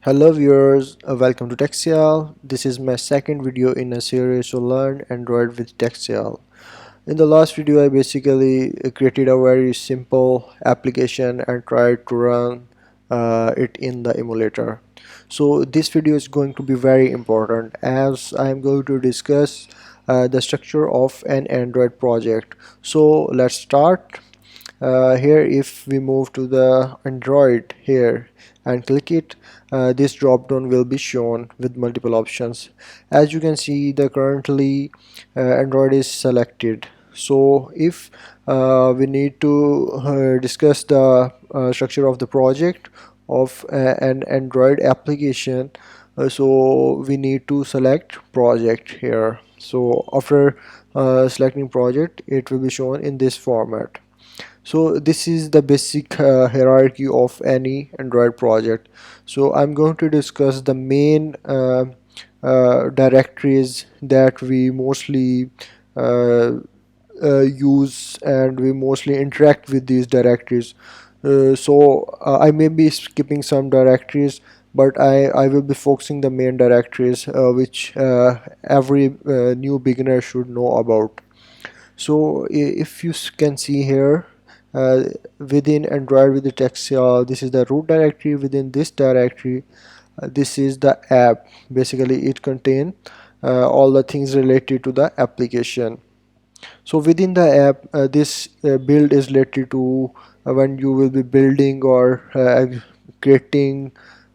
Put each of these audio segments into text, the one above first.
Hello viewers, welcome to Textial. This is my second video in a series to learn Android with Textial. In the last video I basically created a very simple application and tried to run it in the emulator. So this video is going to be very important as I am going to discuss the structure of an Android project. So let's start. Here if we move to the Android here and click it, this drop down will be shown with multiple options. As you can see, the currently Android is selected. So if we need to discuss the structure of the project of an Android application, so we need to select project here. So after selecting project, it will be shown in this format. So this is the basic hierarchy of any Android project. So I'm going to discuss the main directories that we mostly uh, use and we mostly interact with these directories. I may be skipping some directories, but I will be focusing the main directories which every new beginner should know about. So if you can see here, uh, within Android with the text, this is the root directory. Within this directory, this is the app. Basically it contains all the things related to the application. So within the app, this build is related to when you will be building or creating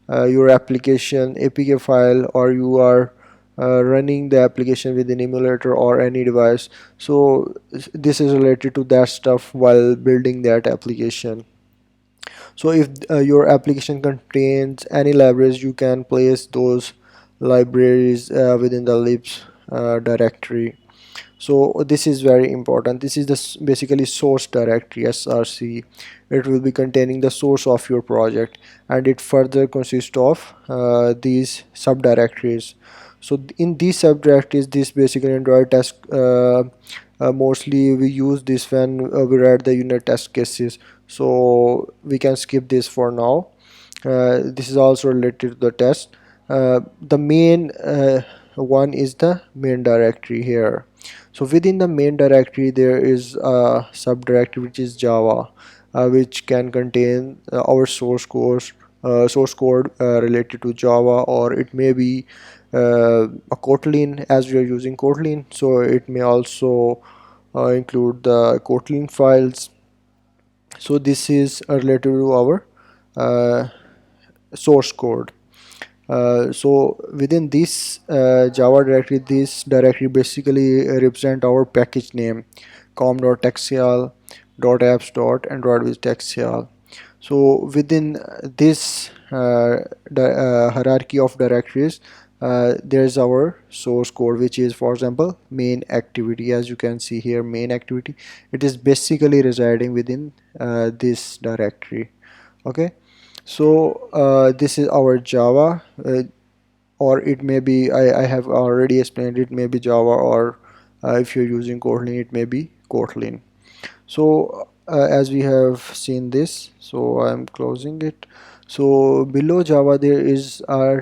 your application APK file, or you are running the application with an emulator or any device. So this is related to that stuff while building that application. So if your application contains any libraries, you can place those libraries within the libs directory. So this is very important. This is the basically source directory, src. It will be containing the source of your project, and it further consists of these subdirectories. So in these subdirectories, this basically Android test, mostly we use this when we write the unit test cases, so we can skip this for now. This is also related to the test. The main one is the main directory here. So within the main directory there is a subdirectory which is Java, which can contain our source code related to Java, or it may be a Kotlin, as we are using Kotlin, so it may also include the Kotlin files. So this is related to our uh, source code. So within this Java directory, this directory basically represent our package name com.textial.apps.android with textial. So within this hierarchy of directories, there's our source code, which is, for example, main activity. As you can see here, main activity, it is basically residing within this directory. Okay, so this is our Java, or it may be, I have already explained, it may be Java, or if you're using Kotlin, it may be Kotlin. So as we have seen this, so I'm closing it. So below Java there is a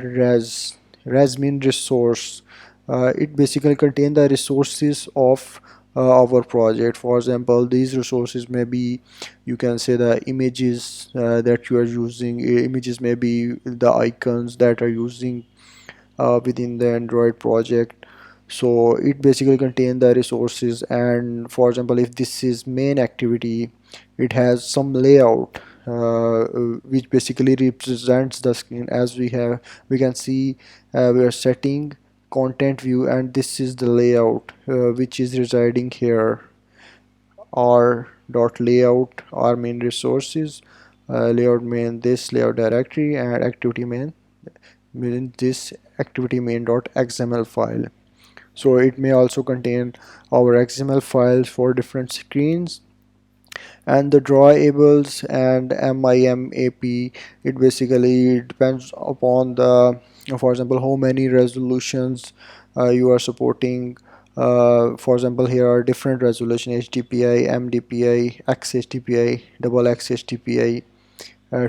res mean resource. It basically contains the resources of our project. For example, these resources may be, you can say, the images that you are using. Images may be the icons that are using within the Android project. So it basically contains the resources, and for example, if this is main activity, it has some layout which basically represents the screen. As we can see, we are setting content view, and this is the layout which is residing here. R dot layout, R main resources, layout main this layout directory, and activity main within this activity main.xml file. So it may also contain our XML files for different screens, and the drawables and MIM AP. It basically depends upon the, for example, how many resolutions you are supporting. For example, here are different resolution: HDPI, MDPI, XHDPI, double XHDPI,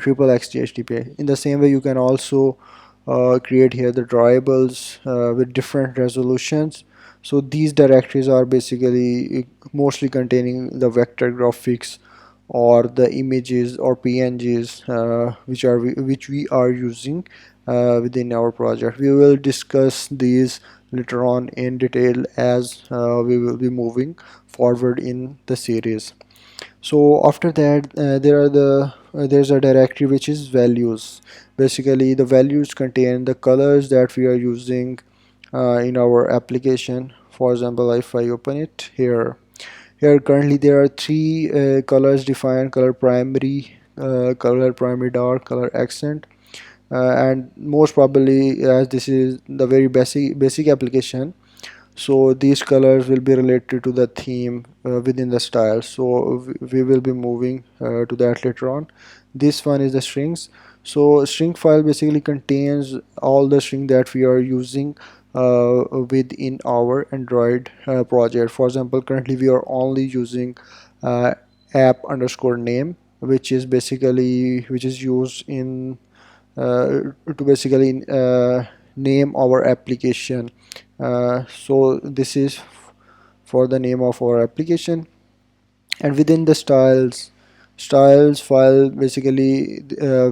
triple XHDPI. In the same way, you can also create here the drawables with different resolutions. So these directories are basically mostly containing the vector graphics or the images or PNGs which we are using within our project. We will discuss these later on in detail as we will be moving forward in the series. So after that, there's a directory which is values. Basically, the values contain the colors that we are using in our application. For example, if I open it here, currently there are three colors defined: color primary, color primary dark, color accent, and most probably, as this is the very basic application, so these colors will be related to the theme within the style. So we will be moving to that later on. This one is the strings. So string file basically contains all the string that we are using within our Android project. For example, currently we are only using uh, app underscore name, which is used in to basically name our application. So this is for the name of our application. And within the styles file, basically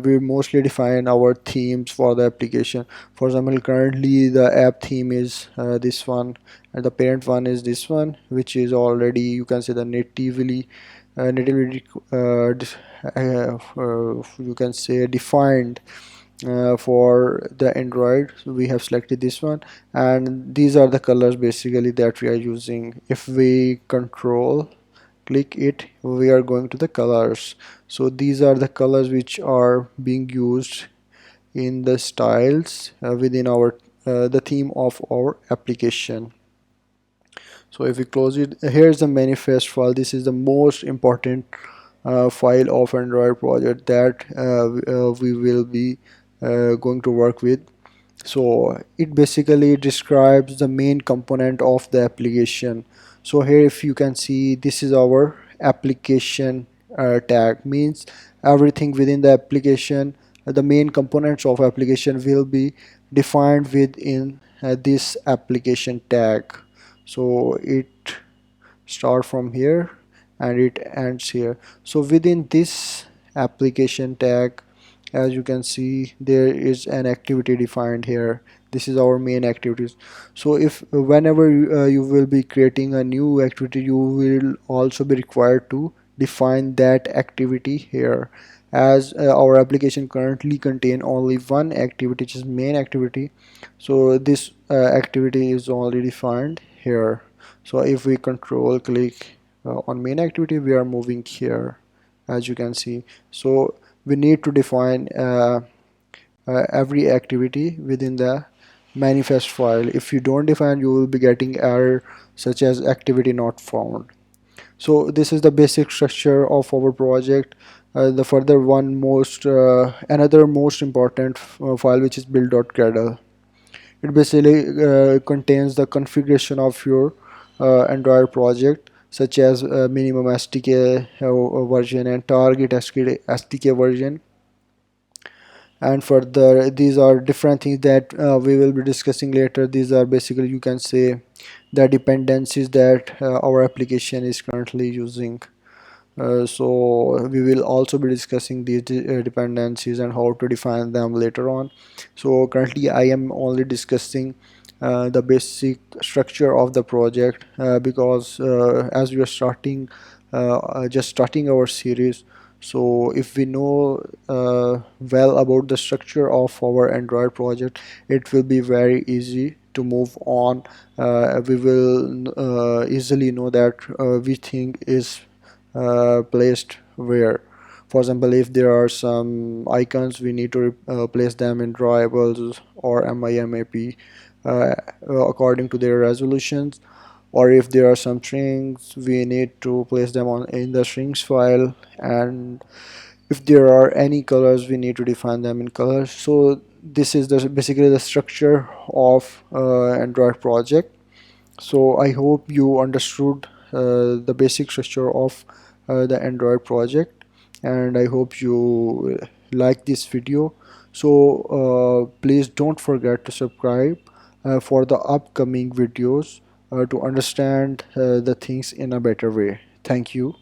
we mostly define our themes for the application. For example, currently the app theme is this one, and the parent one is this one, which is already, you can say, the natively you can say defined for the Android. So we have selected this one, and these are the colors basically that we are using. If we control click it, we are going to the colors. So these are the colors which are being used in the styles within our the theme of our application. So if we close it, here's the manifest file. This is the most important file of Android project that we will be going to work with. So it basically describes the main component of the application. So here, if you can see, this is our application tag, means everything within the application, the main components of application will be defined within this application tag. So it start from here and it ends here. So within this application tag, as you can see, there is an activity defined here. This is our main activities. So if whenever you will be creating a new activity, you will also be required to define that activity here. As our application currently contain only one activity, which is main activity, so this activity is only defined here. So if we control click on main activity, we are moving here, as you can see. So we need to define every activity within the manifest file. If you don't define, you will be getting error such as activity not found. So this is the basic structure of our project. The further one most another most important file, which is build.gradle. It basically contains the configuration of your Android project, such as minimum SDK version and target SDK version. And further, these are different things that we will be discussing later. These are basically, you can say, the dependencies that our application is currently using. So we will also be discussing these dependencies and how to define them later on. So currently I am only discussing the basic structure of the project because as we are just starting our series. So if we know well about the structure of our Android project, it will be very easy to move on. We will easily know that which thing is placed where. For example, if there are some icons, we need to place them in drawables or MIMAP according to their resolutions. Or if there are some strings, we need to place them on in the strings file. And if there are any colors, we need to define them in colors. So this is basically the structure of Android project. So I hope you understood the basic structure of the Android project, and I hope you like this video. So please don't forget to subscribe for the upcoming videos to understand the things in a better way. Thank you.